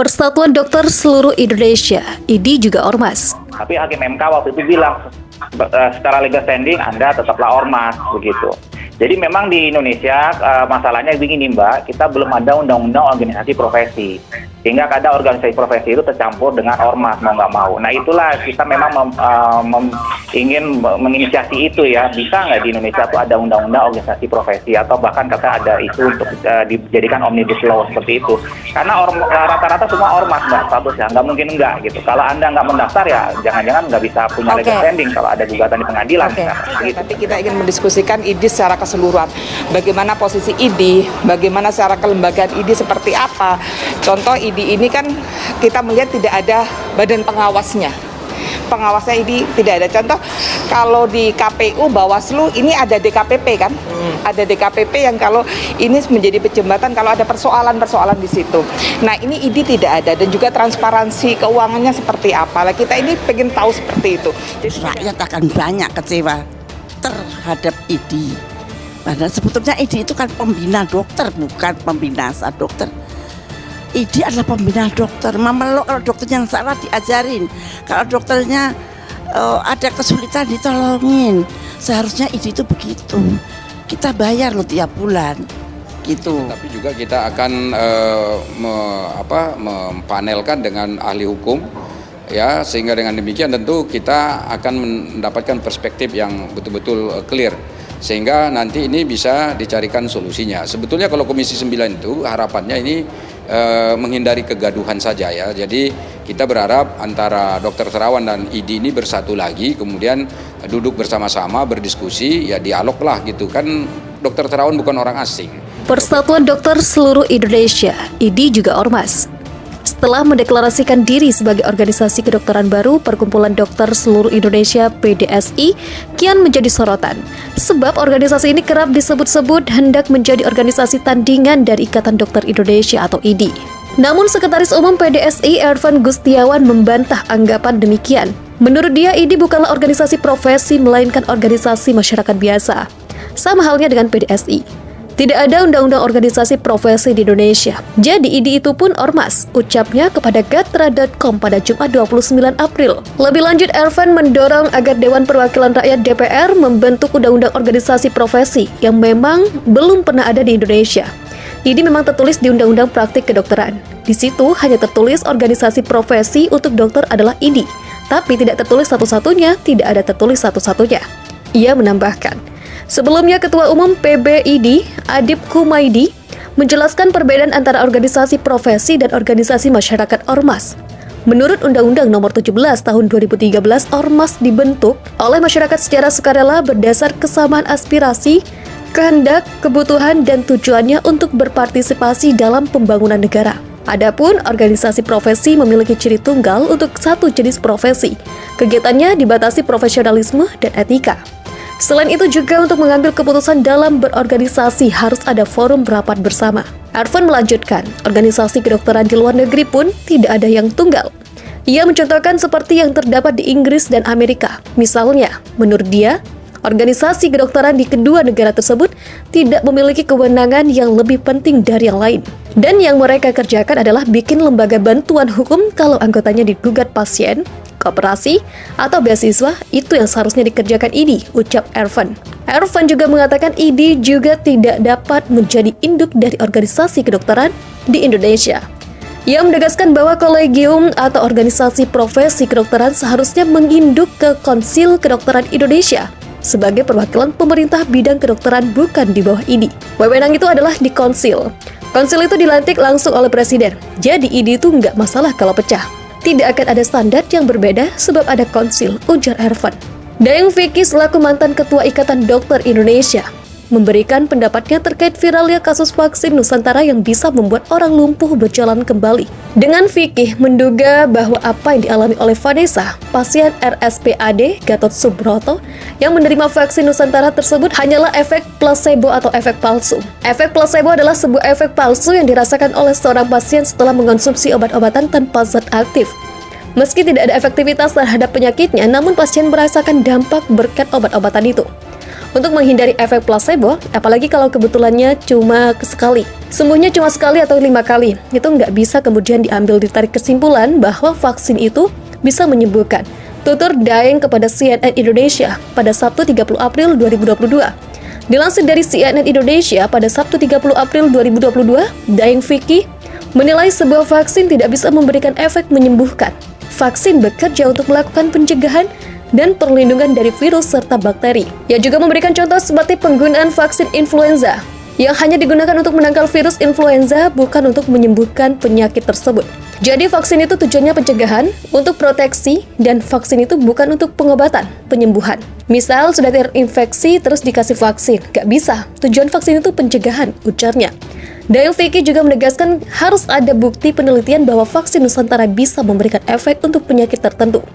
Persatuan Dokter Seluruh Indonesia, IDI juga ormas. Tapi Hakim MK waktu itu bilang secara legal standing Anda tetaplah ormas begitu. Jadi memang di Indonesia masalahnya begini Mbak, kita belum ada undang-undang organisasi profesi. Sehingga kadang organisasi profesi itu tercampur dengan ormas mau nggak mau. Nah itulah kita memang ingin menginisiasi itu ya. Bisa nggak di Indonesia tuh ada undang-undang organisasi profesi atau bahkan kata ada isu untuk dijadikan omnibus law seperti itu. Karena rata-rata semua ormas Mbak statusnya, nggak mungkin enggak gitu. Kalau Anda nggak mendaftar ya jangan-jangan nggak bisa punya legal standing kalau ada gugatan di pengadilan. Gitu. Tapi kita ingin mendiskusikan IDI secara keseluruhan. Bagaimana posisi IDI, bagaimana secara kelembagaan IDI seperti apa. Contoh IDI ini kan kita melihat tidak ada badan pengawasnya. Pengawasnya IDI tidak ada. Contoh kalau di KPU, Bawaslu ini ada DKPP kan? Ada DKPP yang kalau ini menjadi penjembatan kalau ada persoalan-persoalan di situ. Nah ini IDI tidak ada dan juga transparansi keuangannya seperti apa. Nah, kita ini pengen tahu seperti itu. Jadi, rakyat akan banyak kecewa terhadap IDI. Padahal sebetulnya IDI itu kan pembina dokter, bukan pembina dokter. IDI adalah pembina dokter. Memeluk kalau dokternya yang salah diajarin. Kalau dokternya ada kesulitan ditolongin. Seharusnya IDI itu begitu. Kita bayar loh tiap bulan. Gitu. Tapi juga kita akan mempanelkan dengan ahli hukum. Ya, sehingga dengan demikian tentu kita akan mendapatkan perspektif yang betul-betul clear. Sehingga nanti ini bisa dicarikan solusinya. Sebetulnya kalau Komisi 9 itu harapannya ini menghindari kegaduhan saja ya. Jadi kita berharap antara Dr. Terawan dan IDI ini bersatu lagi, kemudian duduk bersama-sama berdiskusi, ya dialog lah gitu kan. Dr. Terawan bukan orang asing. Persatuan Dokter Seluruh Indonesia, IDI juga ormas. Setelah mendeklarasikan diri sebagai organisasi kedokteran baru, Perkumpulan Dokter Seluruh Indonesia (PDSI) kian menjadi sorotan. Sebab organisasi ini kerap disebut-sebut hendak menjadi organisasi tandingan dari Ikatan Dokter Indonesia atau IDI. Namun Sekretaris Umum PDSI Ervan Gustiawan membantah anggapan demikian. Menurut dia, IDI bukanlah organisasi profesi melainkan organisasi masyarakat biasa. Sama halnya dengan PDSI. Tidak ada undang-undang organisasi profesi di Indonesia. Jadi IDI itu pun ormas, ucapnya kepada Gatra.com pada Jumat 29 April. Lebih lanjut, Ervan mendorong agar Dewan Perwakilan Rakyat DPR membentuk undang-undang organisasi profesi yang memang belum pernah ada di Indonesia. IDI memang tertulis di Undang-Undang Praktik Kedokteran. Di situ hanya tertulis organisasi profesi untuk dokter adalah IDI, tapi tidak tertulis satu-satunya, tidak ada tertulis satu-satunya. Ia menambahkan, sebelumnya Ketua Umum PBID, Adib Kumaydi, menjelaskan perbedaan antara organisasi profesi dan organisasi masyarakat ormas. Menurut Undang-Undang Nomor 17 Tahun 2013, ormas dibentuk oleh masyarakat secara sukarela berdasar kesamaan aspirasi, kehendak, kebutuhan, dan tujuannya untuk berpartisipasi dalam pembangunan negara. Adapun organisasi profesi memiliki ciri tunggal untuk satu jenis profesi. Kegiatannya dibatasi profesionalisme dan etika. Selain itu juga untuk mengambil keputusan dalam berorganisasi harus ada forum rapat bersama. Ervan melanjutkan, organisasi kedokteran di luar negeri pun tidak ada yang tunggal. Ia mencontohkan seperti yang terdapat di Inggris dan Amerika. Misalnya, menurut dia, organisasi kedokteran di kedua negara tersebut tidak memiliki kewenangan yang lebih penting dari yang lain. Dan yang mereka kerjakan adalah bikin lembaga bantuan hukum kalau anggotanya digugat pasien, koperasi, atau beasiswa, itu yang seharusnya dikerjakan IDI, ucap Ervan. Ervan juga mengatakan IDI juga tidak dapat menjadi induk dari organisasi kedokteran di Indonesia. Ia menegaskan bahwa kolegium atau organisasi profesi kedokteran seharusnya menginduk ke Konsil Kedokteran Indonesia sebagai perwakilan pemerintah bidang kedokteran bukan di bawah IDI. Wewenang itu adalah di konsil. Konsil itu dilantik langsung oleh presiden. Jadi IDI itu nggak masalah kalau pecah. Tidak akan ada standar yang berbeda sebab ada konsil, ujar Ervan. Daeng Vicky selaku mantan Ketua Ikatan Dokter Indonesia memberikan pendapatnya terkait viralnya kasus vaksin Nusantara yang bisa membuat orang lumpuh berjalan kembali. Dengan Vicky menduga bahwa apa yang dialami oleh Vanessa, pasien RSPAD Gatot Subroto yang menerima vaksin Nusantara tersebut hanyalah efek placebo atau efek palsu. Efek placebo adalah sebuah efek palsu yang dirasakan oleh seorang pasien setelah mengonsumsi obat-obatan tanpa zat aktif. Meski tidak ada efektivitas terhadap penyakitnya, namun pasien merasakan dampak berkat obat-obatan itu. untuk menghindari efek placebo, apalagi kalau kebetulannya cuma sekali. Sembuhnya cuma sekali atau 5 kali, itu nggak bisa kemudian diambil ditarik kesimpulan bahwa vaksin itu bisa menyembuhkan. Tutur Daeng kepada CNN Indonesia pada Sabtu 30 April 2022. Dilansir dari CNN Indonesia pada Sabtu 30 April 2022, Daeng Vicky menilai sebuah vaksin tidak bisa memberikan efek menyembuhkan. Vaksin bekerja untuk melakukan pencegahan dan perlindungan dari virus serta bakteri. Ia juga memberikan contoh seperti penggunaan vaksin influenza yang hanya digunakan untuk menangkal virus influenza, bukan untuk menyembuhkan penyakit tersebut. Jadi vaksin itu tujuannya pencegahan, untuk proteksi, dan vaksin itu bukan untuk pengobatan, penyembuhan. Misal sudah terinfeksi terus dikasih vaksin, gak bisa. Tujuan vaksin itu pencegahan, ujarnya. Daeng Vicky juga menegaskan harus ada bukti penelitian bahwa vaksin Nusantara bisa memberikan efek untuk penyakit tertentu.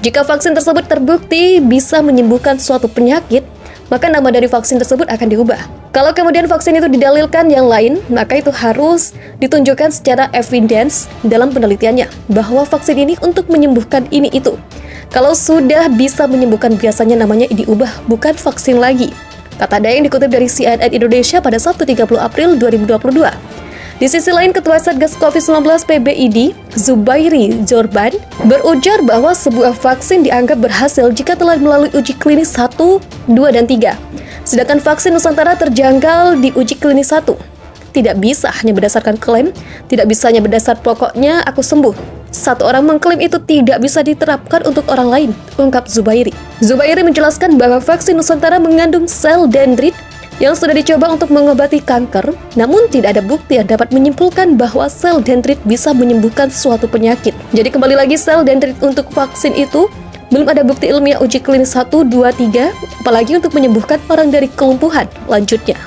Jika vaksin tersebut terbukti bisa menyembuhkan suatu penyakit, maka nama dari vaksin tersebut akan diubah. Kalau kemudian vaksin itu didalilkan yang lain, maka itu harus ditunjukkan secara evidence dalam penelitiannya bahwa vaksin ini untuk menyembuhkan ini itu. Kalau sudah bisa menyembuhkan, biasanya namanya diubah, bukan vaksin lagi. Kata Daeng dikutip dari CNN Indonesia pada Sabtu 30 April 2022. Di sisi lain, Ketua Satgas COVID-19 PBID, Zubairi Jorban, berujar bahwa sebuah vaksin dianggap berhasil jika telah melalui uji klinis 1, 2, dan 3. Sedangkan vaksin Nusantara terjangkau di uji klinis 1. Tidak bisa hanya berdasarkan klaim, tidak bisa hanya berdasar pokoknya aku sembuh. Satu orang mengklaim itu tidak bisa diterapkan untuk orang lain, ungkap Zubairi. Zubairi menjelaskan bahwa vaksin Nusantara mengandung sel dendrit yang sudah dicoba untuk mengobati kanker, namun tidak ada bukti yang dapat menyimpulkan bahwa sel dendrit bisa menyembuhkan suatu penyakit. Jadi kembali lagi, sel dendrit untuk vaksin itu belum ada bukti ilmiah uji klinis 1, 2, 3, apalagi untuk menyembuhkan orang dari kelumpuhan, lanjutnya.